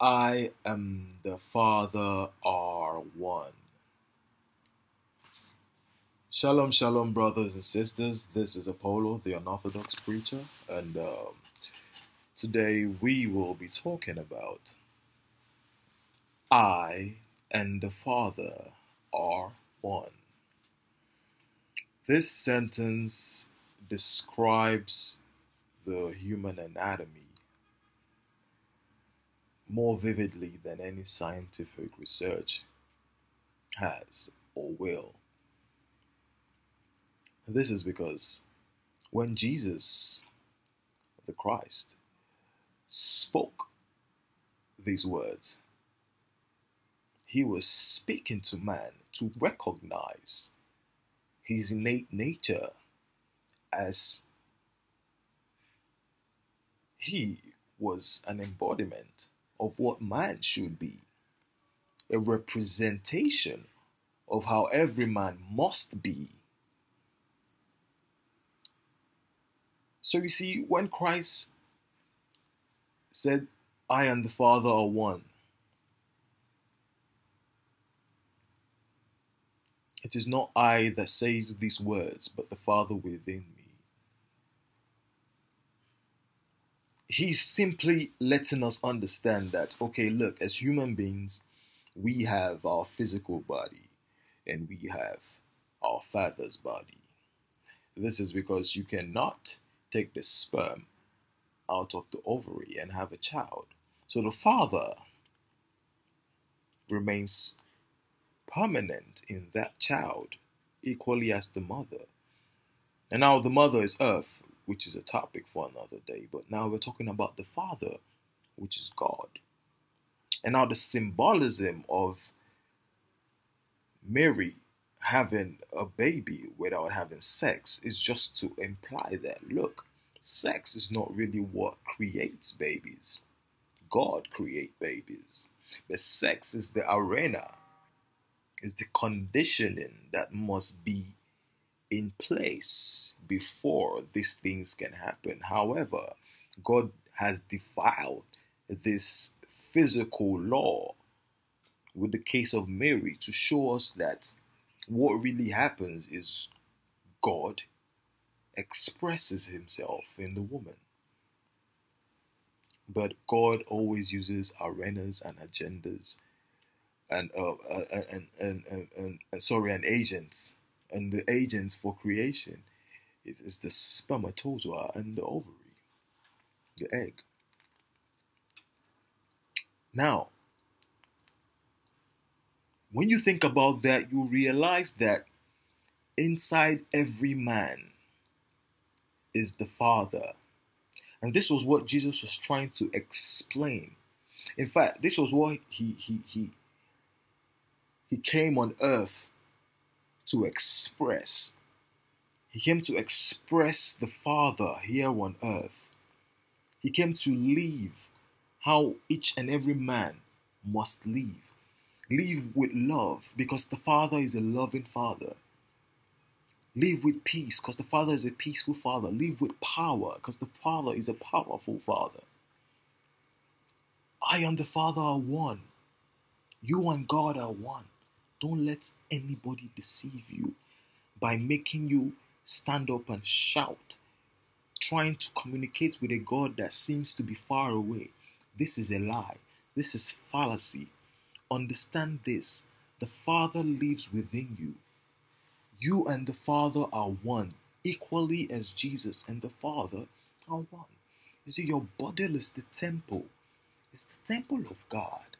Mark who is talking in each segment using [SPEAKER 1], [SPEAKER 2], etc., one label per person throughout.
[SPEAKER 1] I am the Father are one. Shalom, shalom, brothers and sisters. This is Apollo, the Unorthodox preacher, and today we will be talking about I and the Father are one. This sentence describes the human anatomy more vividly than any scientific research has or will. This is because when Jesus, the Christ, spoke these words, he was speaking to man to recognize his innate nature as he was an embodiment of what man should be, a representation of how every man must be. So you see, when Christ said, I and the Father are one, it is not I that says these words, but the Father within me. He's simply letting us understand that, okay, look, as human beings, we have our physical body and we have our Father's body. This is because you cannot take the sperm out of the ovary and have a child. So the Father remains permanent in that child, equally as the mother. And now the mother is earth, which is a topic for another day. But now we're talking about the Father, which is God. And now the symbolism of Mary having a baby without having sex is just to imply that, look, sex is not really what creates babies. God creates babies. But sex is the arena, is the conditioning that must be in place before these things can happen. However, God has defiled this physical law with the case of Mary to show us that what really happens is God expresses himself in the woman. But God always uses arenas and agendas and agents. And the agents for creation is the spermatozoa and the ovary, the egg. Now, when you think about that, you realize that inside every man is the Father. And this was what Jesus was trying to explain. In fact, this was what he came on earth to express. He came to express the Father here on earth. He came to live how each and every man must live. Live with love because the Father is a loving Father. Live with peace because the Father is a peaceful Father. Live with power because the Father is a powerful Father. I and the Father are one. You and God are one. Don't let anybody deceive you by making you stand up and shout, trying to communicate with a God that seems to be far away. This is a lie. This is fallacy. Understand this. The Father lives within you. You and the Father are one, equally as Jesus and the Father are one. You see, your body is the temple. It's the temple of God.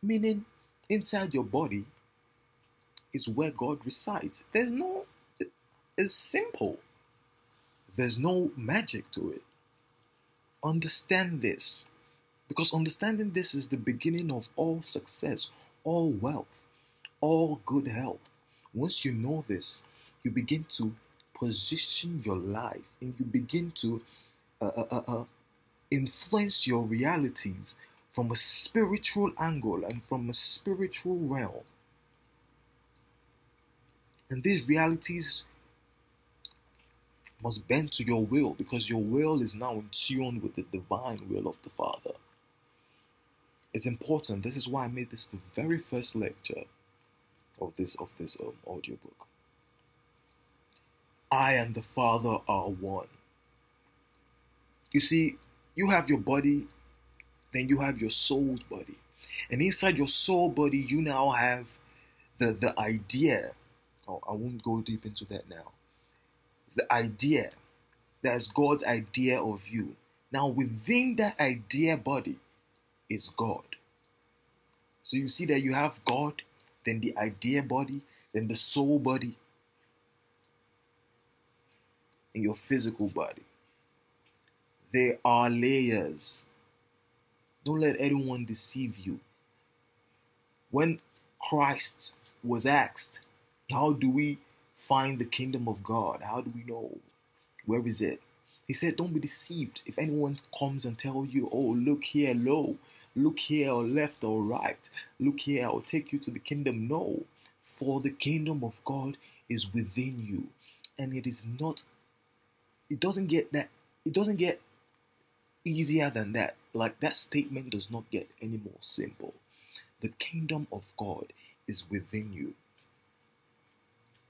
[SPEAKER 1] Meaning, inside your body is where God resides. It's simple. There's no magic to it. Understand this. Because understanding this is the beginning of all success, all wealth, all good health. Once you know this, you begin to position your life and you begin to influence your realities from a spiritual angle and from a spiritual realm. And these realities must bend to your will because your will is now in tune with the divine will of the Father. It's important. This is why I made this the very first lecture of this audiobook. I and the Father are one. You see, you have your body, then you have your soul's body. And inside your soul body, you now have the idea. Oh, I won't go deep into that now. The idea. That's God's idea of you. Now, within that idea body is God. So you see that you have God, then the idea body, then the soul body, and your physical body. There are layers. Don't let anyone deceive you. When Christ was asked, how do we find the kingdom of God? How do we know? Where is it? He said, don't be deceived. If anyone comes and tells you, oh, look here, low, look here, or left or right, look here, I'll take you to the kingdom. No, for the kingdom of God is within you. And it is not, it doesn't get easier than that. Like, that statement does not get any more simple. The kingdom of God is within you.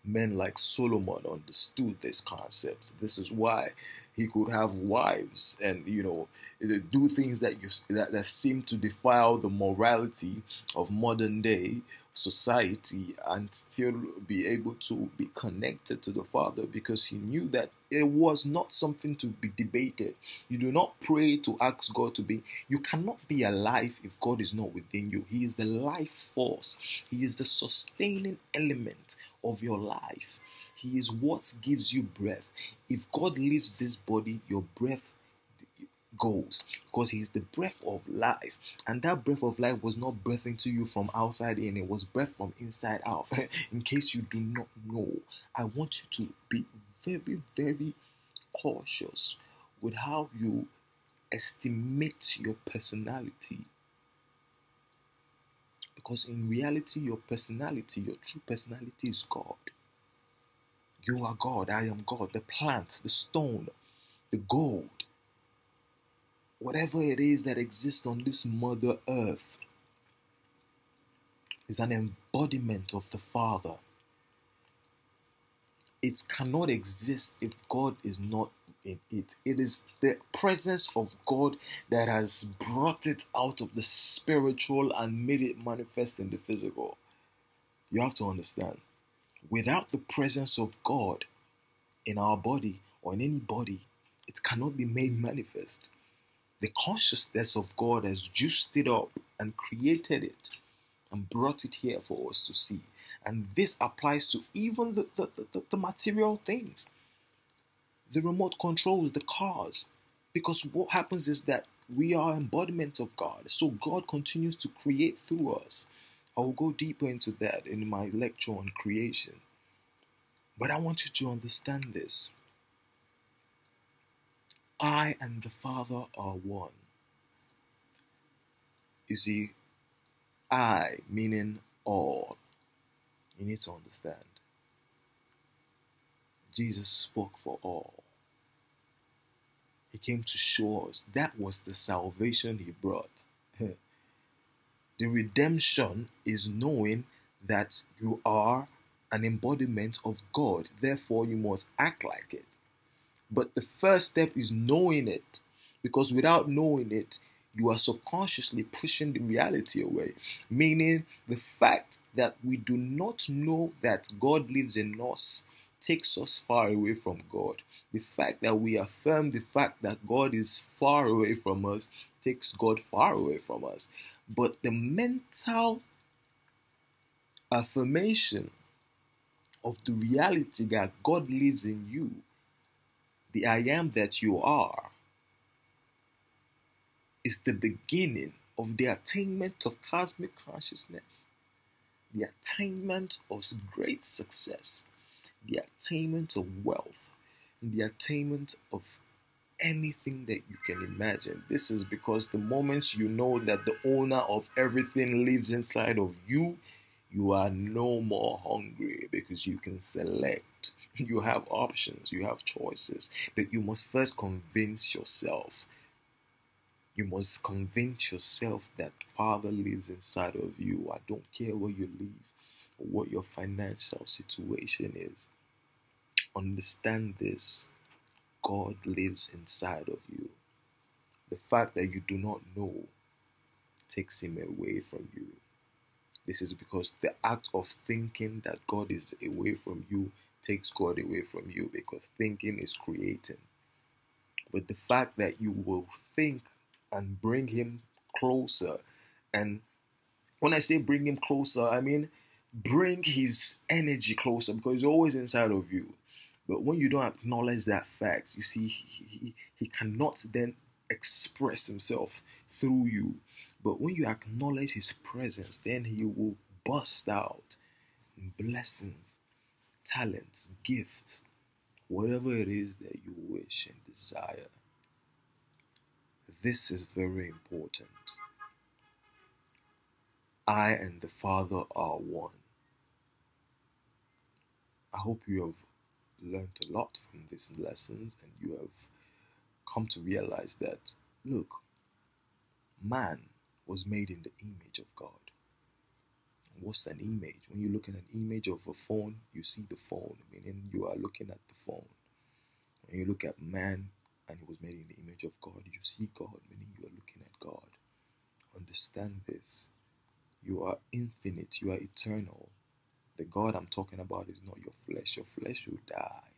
[SPEAKER 1] Men like Solomon understood this concept. This is why he could have wives and, do things that seem to defile the morality of modern day society and still be able to be connected to the Father, because he knew that it was not something to be debated. You do not pray to ask God to be. You cannot be alive if God is not within you. He is the life force. He is the sustaining element of your life. He is what gives you breath. If God leaves this body, your breath goes, because he is the breath of life. And that breath of life was not breath into you from outside in, it was breath from inside out. In case you do not know, I want you to be very, very cautious with how you estimate your personality. Because in reality, your personality, your true personality is God. You are God, I am God. The plant, the stone, the gold, whatever it is that exists on this Mother Earth is an embodiment of the Father. It cannot exist if God is not in it. It is the presence of God that has brought it out of the spiritual and made it manifest in the physical. You have to understand. Without the presence of God in our body or in any body, it cannot be made manifest. The consciousness of God has juiced it up and created it and brought it here for us to see. And this applies to even the material things, the remote controls, the cars. Because what happens is that we are embodiment of God. So God continues to create through us. I will go deeper into that in my lecture on creation. But I want you to understand this. I and the Father are one. You see, I meaning all. You need to understand. Jesus spoke for all. He came to show us that was the salvation he brought. The redemption is knowing that you are an embodiment of God. Therefore, you must act like it. But the first step is knowing it. Because without knowing it, you are subconsciously pushing the reality away. Meaning, the fact that we do not know that God lives in us takes us far away from God. The fact that we affirm the fact that God is far away from us takes God far away from us. But the mental affirmation of the reality that God lives in you, the I am that you are, is the beginning of the attainment of cosmic consciousness, the attainment of great success, the attainment of wealth, and the attainment of anything that you can imagine. This is because the moment you know that the owner of everything lives inside of you, you are no more hungry because you can select. You have options, you have choices, but you must first convince yourself You must convince yourself that Father lives inside of you. I don't care where you live or what your financial situation is. Understand this. God lives inside of you. The fact that you do not know takes him away from you. This is because the act of thinking that God is away from you takes God away from you, because thinking is creating. But the fact that you will think and bring him closer, and when I say bring him closer, I mean bring his energy closer, because he's always inside of you. But when you don't acknowledge that fact, you see, he cannot then express himself through you. But when you acknowledge his presence, then he will burst out in blessings, talents, gifts, whatever it is that you wish and desire. This is very important. I and the Father are one. I hope you have learned a lot from these lessons, and you have come to realize that, look, man was made in the image of God. What's an image? When you look at an image of a phone, you see the phone, meaning you are looking at the phone. When you look at man and he was made in the image of God, you see God, meaning you are looking at God. Understand this. You are infinite, you are eternal. The God I'm talking about is not your flesh. Your flesh will die.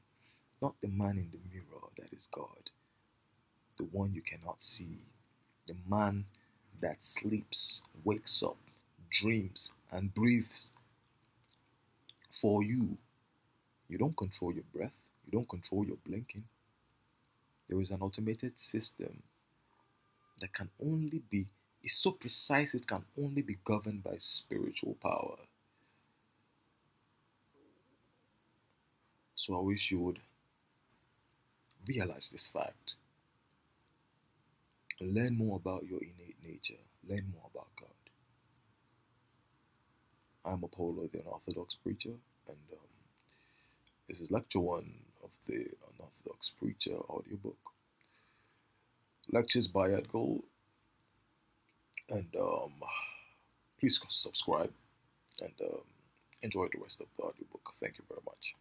[SPEAKER 1] Not the man in the mirror that is God. The one you cannot see. The man that sleeps, wakes up, dreams, and breathes for you. You don't control your breath. You don't control your blinking. There is an automated system that can only be, it's so precise, it can only be governed by spiritual power. So I wish you would realize this fact. Learn more about your innate nature. Learn more about God. I'm Apollo, the Unorthodox preacher, and this is lecture 1 of the Unorthodox Preacher audiobook. Lectures by Edgal, and please subscribe and enjoy the rest of the audiobook. Thank you very much.